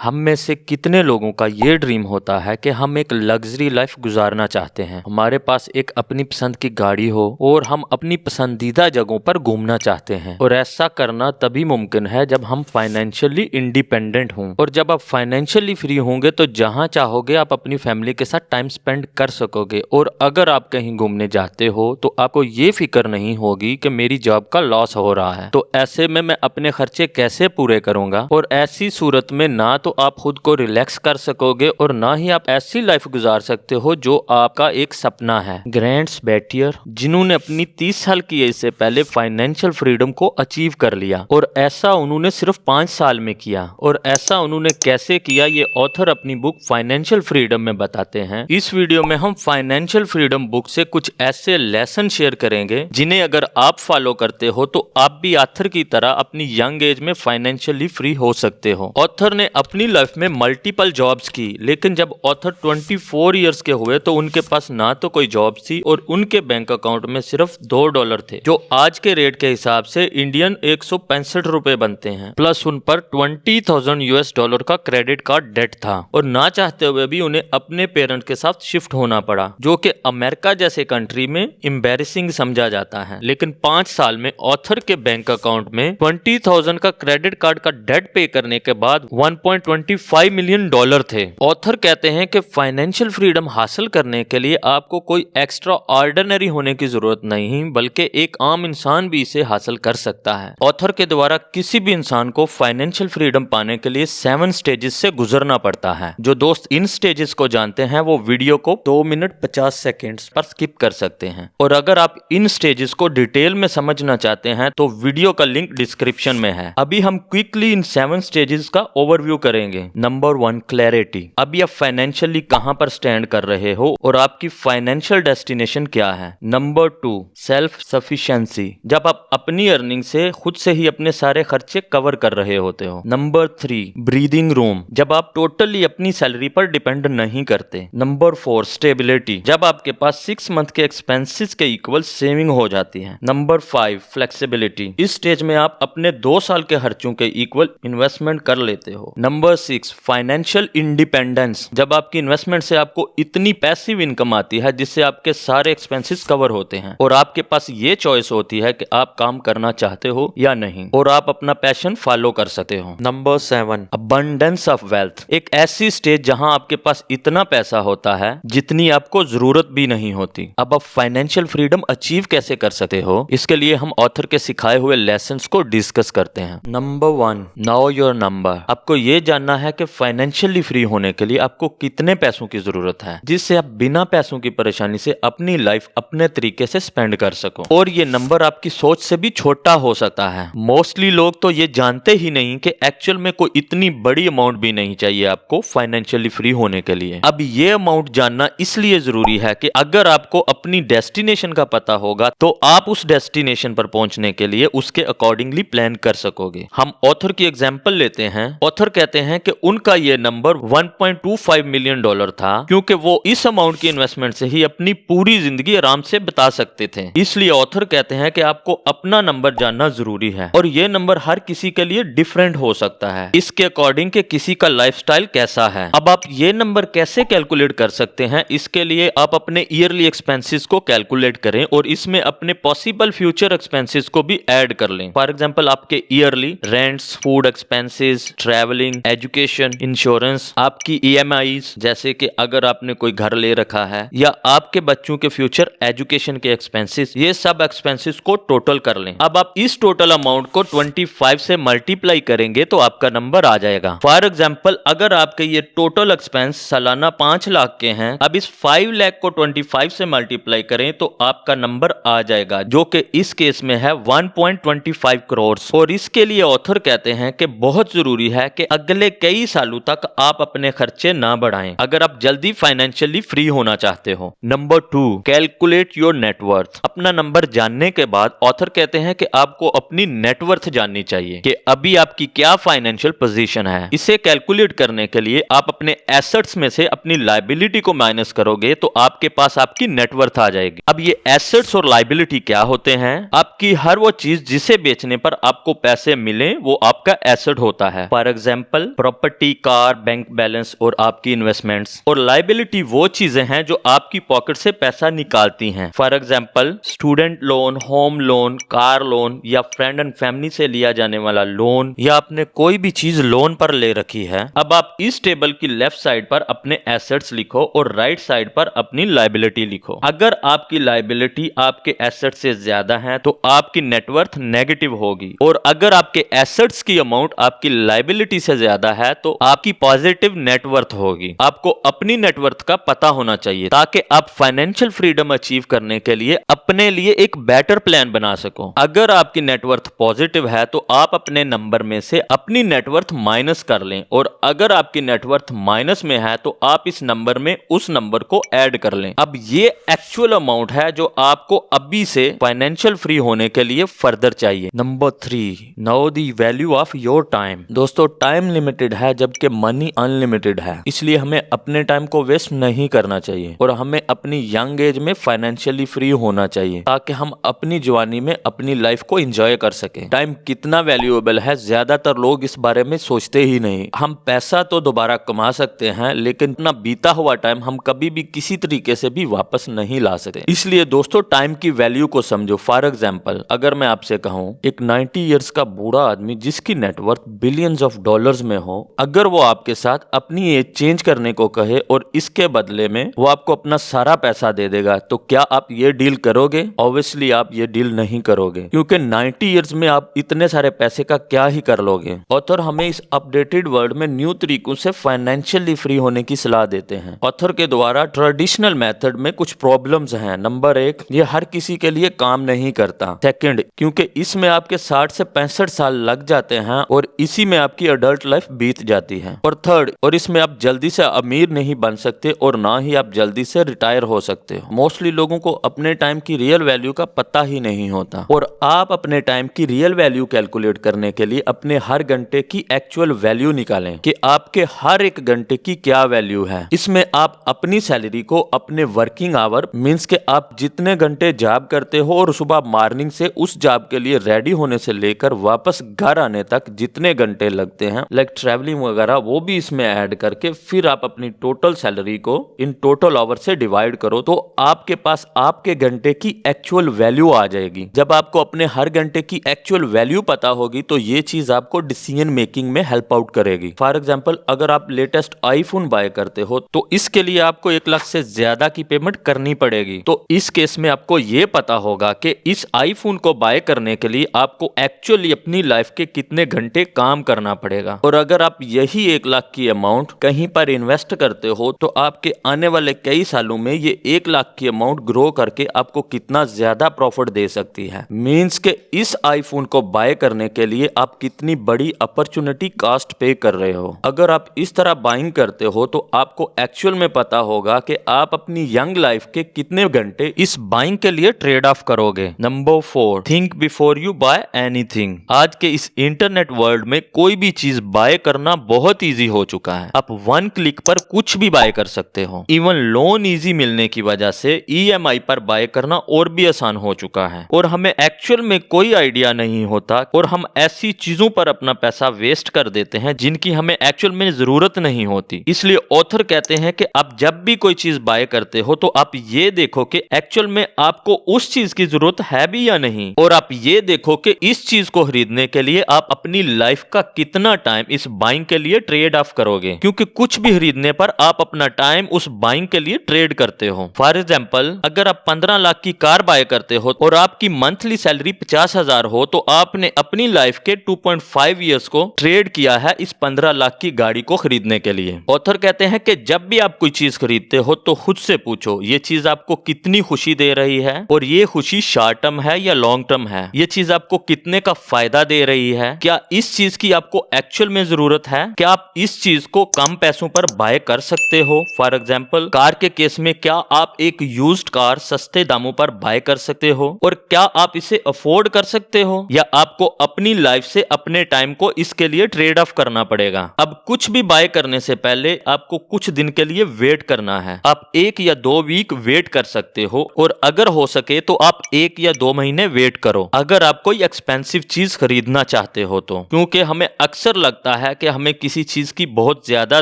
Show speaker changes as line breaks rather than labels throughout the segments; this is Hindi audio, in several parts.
हम में से कितने लोगों का ये ड्रीम होता है कि हम एक लग्जरी लाइफ गुजारना चाहते हैं, हमारे पास एक अपनी पसंद की गाड़ी हो और हम अपनी पसंदीदा जगहों पर घूमना चाहते हैं। और ऐसा करना तभी मुमकिन है जब हम फाइनेंशियली इंडिपेंडेंट हों। और जब आप फाइनेंशियली फ्री होंगे तो जहां चाहोगे आप अपनी फैमिली के साथ टाइम स्पेंड कर सकोगे। और अगर आप कहीं घूमने जाते हो तो आपको ये फिक्र नहीं होगी कि मेरी जॉब का लॉस हो रहा है, तो ऐसे में मैं अपने खर्चे कैसे पूरे करूंगा। और ऐसी सूरत में ना तो आप खुद को रिलैक्स कर सकोगे और ना ही आप ऐसी लाइफ गुजार सकते हो जो आपका एक सपना है। ग्रैंड्स बैटियर, जिन्होंने अपनी 30 साल की एज से पहले फाइनेंशियल फ्रीडम को अचीव कर लिया, और ऐसा उन्होंने सिर्फ 5 साल में किया। और ऐसा उन्होंने कैसे किया ये ऑथर अपनी बुक फाइनेंशियल फ्रीडम में बताते हैं। इस वीडियो में हम फाइनेंशियल फ्रीडम बुक से कुछ ऐसे लेसन शेयर करेंगे जिन्हें अगर आप फॉलो करते हो तो आप भी ऑथर की तरह अपनी यंग एज में फाइनेंशियली फ्री हो सकते हो। ऑथर ने अपनी लाइफ में मल्टीपल जॉब्स की, लेकिन जब ऑथर 24 इयर्स के हुए तो उनके पास ना तो कोई जॉब थी और उनके बैंक अकाउंट में सिर्फ $2 थे, जो आज के रेट के हिसाब से इंडियन 165 रुपए बनते हैं। प्लस उन पर $20,000 का क्रेडिट कार्ड डेट था और ना चाहते हुए भी उन्हें अपने पेरेंट के साथ शिफ्ट होना पड़ा, जो कि अमेरिका जैसे कंट्री में एम्बैरेसिंग समझा जाता है। लेकिन 5 साल में ऑथर के बैंक अकाउंट में 20,000 का क्रेडिट कार्ड का डेट पे करने के बाद $1.25 मिलियन थे। ऑथर कहते हैं कि फाइनेंशियल फ्रीडम हासिल करने के लिए आपको कोई एक्स्ट्रा ऑर्डिनरी होने की जरूरत नहीं, बल्कि एक आम इंसान भी इसे हासिल कर सकता है। ऑथर के द्वारा किसी भी इंसान को फाइनेंशियल फ्रीडम पाने के लिए 7 स्टेजेस से गुजरना पड़ता है। जो दोस्त इन स्टेजेस को जानते हैं वो वीडियो को 2 मिनट 50 सेकेंड्स पर स्किप कर सकते हैं। और अगर आप इन स्टेजेस को डिटेल में समझना चाहते हैं तो वीडियो का लिंक डिस्क्रिप्शन में है। अभी हम क्विकली इन 7 स्टेजेस का ओवरव्यू करेंगे। Number 1, clarity. अभी आप फाइनेंशियली कहां पर स्टैंड कर रहे हो और आपकी फाइनेंशियल डेस्टिनेशन क्या है। Number 2, self sufficiency. जब आप अपनी अर्निंग से खुद से ही अपने सारे खर्चे कवर कर रहे होते हो। Number 3, breathing room. जब आप टोटली अपनी सैलरी पर डिपेंड नहीं करते। Number 4, stability. जब आपके पास 6 मंथ के एक्सपेंसेस के इक्वल सेविंग हो जाती है। Number 5, flexibility. इस स्टेज में आप अपने 2 साल के खर्चों के इक्वल इन्वेस्टमेंट कर लेते हो। Number 6, financial independence. जब आपकी इन्वेस्टमेंट से आपको इतनी पैसिव इनकम आती है जिससे आपके सारे एक्सपेंसेस कवर होते हैं और आपके पास ये चॉइस होती है कि आप काम करना चाहते हो या नहीं, और आप अपना पैशन फॉलो कर सकते हो। Number 7, abundance of wealth. एक ऐसी स्टेज जहां आपके पास इतना पैसा होता है जितनी आपको जरूरत भी नहीं होती। अब आप फाइनेंशियल फ्रीडम अचीव कैसे कर सकते हो, इसके लिए हम ऑथर के सिखाए हुए लेसन्स को डिस्कस करते हैं। Number 1, know your number. आपको ये जानना है कि फाइनेंशियली फ्री होने के लिए आपको कितने पैसों की जरूरत है, जिससे आप बिना पैसों की परेशानी से अपनी लाइफ अपने तरीके से स्पेंड कर सको। और ये नंबर आपकी सोच से भी छोटा हो सकता है। मोस्टली लोग तो ये जानते ही नहीं कि एक्चुअल में कोई इतनी बड़ी अमाउंट भी नहीं चाहिए आपको फाइनेंशियली फ्री होने के लिए। अब ये अमाउंट जानना इसलिए जरूरी है कि अगर आपको अपनी डेस्टिनेशन का पता होगा तो आप उस डेस्टिनेशन पर पहुंचने के लिए उसके अकॉर्डिंगली प्लान कर सकोगे। हम ऑथर की एग्जांपल लेते हैं। ऑथर कहते हैं कि उनका ये नंबर $1.25 मिलियन था, क्योंकि वो इस अमाउंट की इन्वेस्टमेंट से ही अपनी पूरी जिंदगी आराम से बिता सकते थे। इसलिए ऑथर कहते हैं कि आपको अपना नंबर जानना जरूरी है, और ये नंबर हर किसी के लिए डिफरेंट हो सकता है, इसके अकॉर्डिंग कि किसी का लाइफस्टाइल कैसा है। अब आप ये नंबर कैसे कैलकुलेट कर सकते हैं, इसके लिए आप अपने ईयरली एक्सपेंसेस को कैलकुलेट करें और इसमें अपने पॉसिबल फ्यूचर एक्सपेंसेस को भी ऐड कर लें। फॉर एग्जांपल, आपके yearly rents, food expenses, travelling, education, insurance, आपकी ईएमआईज, जैसे कि अगर आपने कोई घर ले रखा है, या आपके बच्चों के फ्यूचर एजुकेशन के एक्सपेंसेस, ये सब एक्सपेंसेस को टोटल कर लें। अब आप इस टोटल अमाउंट को 25 से मल्टीप्लाई करेंगे तो आपका नंबर आ जाएगा। फॉर एग्जांपल, अगर आपके ये टोटल एक्सपेंस सालाना 5 लाख के हैं, अब इस 5 लाख को 25 से मल्टीप्लाई करें तो आपका नंबर आ जाएगा, जो कि इस केस में है 1.25 करोड़। और इसके लिए ऑथर कहते हैं कि बहुत जरूरी है कि अगले कई सालों तक आप अपने खर्चे ना बढ़ाएं अगर आप जल्दी फाइनेंशियली फ्री होना चाहते हो। Number 2, calculate your net worth. अपना नंबर जानने के बाद ऑथर कहते हैं कि आपको अपनी नेटवर्थ जाननी चाहिए कि अभी आपकी क्या फाइनेंशियल पोजीशन है। इसे कैलकुलेट करने के लिए आप अपने एसेट्स में से अपनी लायबिलिटी को माइनस करोगे तो आपके पास आपकी नेटवर्थ आ जाएगी। अब ये एसेट्स और लायबिलिटी क्या होते हैं? आपकी हर वो चीज जिसे बेचने पर आपको पैसे मिले वो आपका एसेट होता है। For example, property, car, bank balance और आपकी इन्वेस्टमेंट्स। और लाइबिलिटी वो चीजें हैं जो आपकी पॉकेट से पैसा निकालती हैं। For example student loan, home loan, car loan या फ्रेंड एंड फैमिली से लिया जाने वाला लोन, या आपने कोई भी चीज लोन पर ले रखी है। अब आप इस टेबल की लेफ्ट साइड पर अपने एसेट्स लिखो और राइट साइड पर अपनी लाइबिलिटी लिखो। अगर आपकी लाइबिलिटी आपके एसेट से ज्यादा है तो आपकी नेटवर्थ नेगेटिव होगी, और अगर आपके एसेट्स की अमाउंट आपकी लाइबिलिटी से ज्यादा है तो आपकी पॉजिटिव नेटवर्थ होगी। आपको अपनी नेटवर्थ का पता होना चाहिए ताकि आप फाइनेंशियल फ्रीडम अचीव करने के लिए अपने लिए एक बेटर प्लान बना सको। अगर आपकी नेटवर्थ पॉजिटिव है तो आप अपने नंबर में से अपनी नेटवर्थ माइनस कर लें, और अगर आपकी नेटवर्थ माइनस में है तो आप इस नंबर में उस नंबर को ऐड कर लें। अब ये एक्चुअल अमाउंट है जो आपको अभी से फाइनेंशियल फ्री होने के लिए फर्दर चाहिए। Number 3, now the value of your time. दोस्तों, टाइम लिमिटेड है जबकि मनी अनलिमिटेड है, इसलिए हमें अपने टाइम को वेस्ट नहीं करना चाहिए और हमें अपनी यंग एज में फाइनेंशियली फ्री होना चाहिए ताकि हम अपनी जवानी में अपनी लाइफ को एंजॉय कर सकें। टाइम कितना वैल्यूएबल है ज्यादातर लोग इस बारे में सोचते ही नहीं। हम पैसा तो दोबारा कमा सकते हैं लेकिन अपना बीता हुआ टाइम हम कभी भी किसी तरीके से भी वापस नहीं ला सकते। इसलिए दोस्तों, टाइम की वैल्यू को समझो। फॉर एग्जाम्पल, अगर मैं आपसे कहूं एक 90 इयर्स का बूढ़ा आदमी जिसकी नेटवर्थ बिलियंस ऑफ डॉलर्स में हो, अगर वो आपके साथ अपनी एज चेंज करने को कहे और इसके बदले में वो आपको अपना सारा पैसा दे देगा, तो क्या आप ये डील करोगे? ऑब्वियसली आप ये डील नहीं करोगे, क्योंकि 90 इयर्स में आप इतने सारे पैसे का क्या ही कर लोगे। ऑथर हमें इस अपडेटेड वर्ल्ड में न्यू तरीकों से फाइनेंशियली फ्री होने की सलाह देते हैं। ऑथर के द्वारा ट्रेडिशनल मेथड में कुछ प्रॉब्लम्स हैं। नंबर 1, ये हर किसी के लिए काम नहीं करता। सेकंड, क्योंकि इसमें आपके 60 से 65 साल लग जाते हैं और इसी में आपकी अडल्ट लाइफ बीत जाती है। और थर्ड, और इसमें आप जल्दी से अमीर नहीं बन सकते और ना ही आप जल्दी से रिटायर हो सकते हो। मोस्टली लोगों को अपने टाइम की रियल वैल्यू का पता ही नहीं होता, और आप अपने टाइम की रियल वैल्यू कैलकुलेट करने के लिए अपने हर घंटे की एक्चुअल वैल्यू निकालें कि आपके हर एक घंटे की क्या वैल्यू है। इसमें आप अपनी सैलरी को अपने वर्किंग आवर मींस के आप जितने घंटे जॉब करते हो और सुबह मॉर्निंग से उस जॉब के लिए रेडी होने से लेकर वापस घर आने तक जितने घंटे लगते हैं लाइक ट्रैवलिंग वगैरह, वो भी इसमें ऐड करके फिर आप अपनी टोटल सैलरी को इन टोटल आवर से डिवाइड करो तो आपके पास आपके घंटे की एक्चुअल वैल्यू आ जाएगी। जब आपको अपने हर घंटे की एक्चुअल वैल्यू पता होगी तो ये चीज आपको डिसीजन मेकिंग में हेल्प आउट करेगी। फॉर एग्जाम्पल, अगर आप लेटेस्ट आईफोन बाय करते हो तो इसके लिए आपको 1 लाख से ज्यादा की पेमेंट करनी पड़ेगी। तो इस केस में आपको ये पता होगा कि इस आईफोन को बाय करने के लिए आपको एक्चुअली अपनी लाइफ के कितने घंटे काम करना पड़ेगा। और अगर आप यही 1 लाख की अमाउंट कहीं पर इन्वेस्ट करते हो तो आपके आने वाले कई सालों में ये 1 लाख की अमाउंट ग्रो करके आपको कितना ज्यादा प्रॉफिट दे सकती है। मींस के इस आईफोन को बाय करने के लिए आप कितनी बड़ी अपॉर्चुनिटी कॉस्ट पे कर रहे हो। अगर आप इस तरह बाइंग करते हो तो आपको एक्चुअल में पता होगा कि आप अपनी यंग लाइफ के कितने घंटे इस बाइंग के लिए ट्रेड ऑफ करोगे। Number 4, think before you buy anything. आज के इस इंटरनेट वर्ल्ड में कोई भी चीज बाय करना बहुत इजी हो चुका है। आप 1 क्लिक पर कुछ भी बाय कर सकते हो। इवन लोन इजी मिलने की वजह से EMI पर बाय करना और भी आसान हो चुका है, और हमें एक्चुअल में कोई आइडिया नहीं होता और हम ऐसी चीजों पर अपना पैसा वेस्ट कर देते हैं जिनकी हमें एक्चुअल में जरूरत नहीं होती। इसलिए ऑथर कहते हैं कि आप जब भी कोई चीज बाय करते हो तो आप ये देखो कि एक्चुअल में आपको उस चीज की जरूरत है भी या नहीं, और आप ये देखो कि इस चीज को खरीदने के लिए आप अपनी लाइफ का कितना टाइम इस बाइंग के लिए ट्रेड ऑफ करोगे, क्योंकि कुछ भी खरीदने पर आप अपना टाइम उस बाइंग के लिए ट्रेड करते हो। फॉर एग्जाम्पल, अगर आप 15 लाख की कार बाय करते हो और आपकी मंथली सैलरी 50,000 हो तो आपने अपनी लाइफ के 2.5 इयर्स को ट्रेड किया है इस 15 लाख की गाड़ी को खरीदने के लिए। ऑथर कहते हैं कि जब भी आप कोई चीज खरीदते हो तो खुद से पूछो ये चीज आपको कितनी खुशी दे रही है, और ये खुशी शॉर्ट टर्म है या लॉन्ग टर्म है। ये चीज आपको कितने का फायदा दे रही है, क्या इस चीज की आपको एक्चुअल में जरूरत है, क्या आप इस चीज को कम पैसों पर बाय कर सकते हो। फॉर एग्जाम्पल, कार के केस में क्या आप एक यूज्ड कार सस्ते दामों पर बाय कर सकते हो, और क्या आप इसे अफोर्ड कर सकते हो, या आपको अपनी लाइफ से अपने टाइम को इसके लिए ट्रेड ऑफ करना पड़ेगा। अब कुछ भी बाय करने से पहले आपको कुछ दिन के लिए वेट करना है। आप 1 या 2 वीक वेट कर सकते हो, और अगर हो सके तो आप 1 या 2 महीने वेट करो अगर आप कोई एक्सपेंसिव चीज खरीदना चाहते हो तो, क्योंकि हमें अक्सर लगता होता है कि हमें किसी चीज की बहुत ज्यादा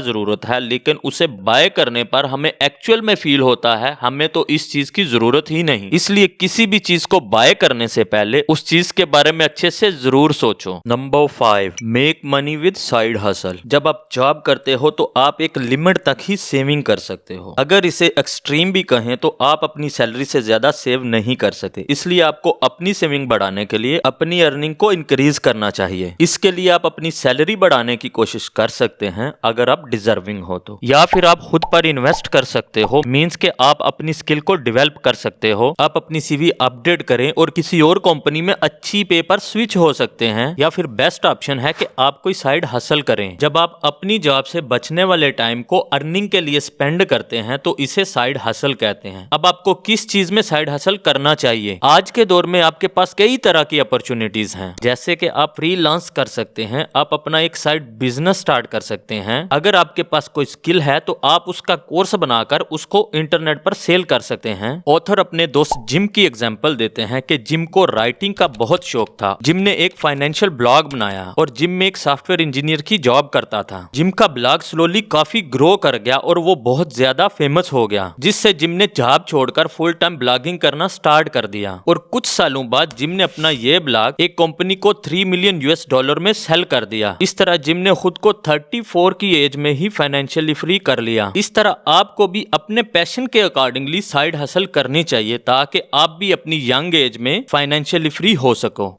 जरूरत है, लेकिन उसे बाय करने पर हमें एक्चुअल में फील होता है हमें तो इस चीज की जरूरत ही नहीं। इसलिए किसी भी चीज को बाय करने से पहले उस चीज के बारे में अच्छे से जरूर सोचो। Number 5, make money with side hustle. जब आप जॉब करते हो तो आप एक लिमिट तक ही सेविंग कर सकते हो। अगर इसे एक्सट्रीम भी कहें तो आप अपनी सैलरी से ज्यादा सेव नहीं कर सकते। इसलिए आपको अपनी सेविंग बढ़ाने के लिए अपनी अर्निंग को इंक्रीज करना चाहिए। इसके लिए आप अपनी सैलरी बढ़ाने की कोशिश कर सकते हैं अगर आप डिजर्विंग हो तो, या फिर आप खुद पर इन्वेस्ट कर सकते हो। मींस के आप अपनी स्किल को डेवलप कर सकते हो, आप अपनी सीवी अपडेट करें और किसी और कंपनी में अच्छी पे पर स्विच हो सकते हैं। या फिर बेस्ट ऑप्शन है कि आप कोई साइड हसल करें। जब आप अपनी जॉब से बचने वाले टाइम को अर्निंग के लिए स्पेंड करते हैं तो इसे साइड हसल कहते हैं। अब आपको किस चीज में साइड हसल करना चाहिए? आज के दौर में आपके पास कई तरह की अपॉर्चुनिटीज हैं, जैसे कि आप फ्रीलांस कर सकते हैं, आप अपना एक साइड बिजनेस स्टार्ट कर सकते हैं। अगर आपके पास कोई स्किल है तो आप उसका कोर्स बनाकर उसको इंटरनेट पर सेल कर सकते हैं। ऑथर अपने दोस्त जिम की एग्जांपल देते हैं कि जिम को राइटिंग का बहुत शौक था। जिम ने एक फाइनेंशियल ब्लॉग बनाया और जिम में एक सॉफ्टवेयर इंजीनियर की जॉब करता था। जिम का ब्लॉग स्लोली काफी ग्रो कर गया और वो बहुत ज्यादा फेमस हो गया, जिससे जिम ने जॉब छोड़कर फुल टाइम ब्लॉगिंग करना स्टार्ट कर दिया। और कुछ सालों बाद जिम ने अपना ये ब्लॉग एक कंपनी को $3 मिलियन में सेल कर दिया। इस तरह जिम ने खुद को 34 की एज में ही फाइनेंशियली फ्री कर लिया। इस तरह आपको भी अपने पैशन के अकॉर्डिंगली साइड हसल करनी चाहिए ताकि आप भी अपनी यंग एज में फाइनेंशियली फ्री हो सको।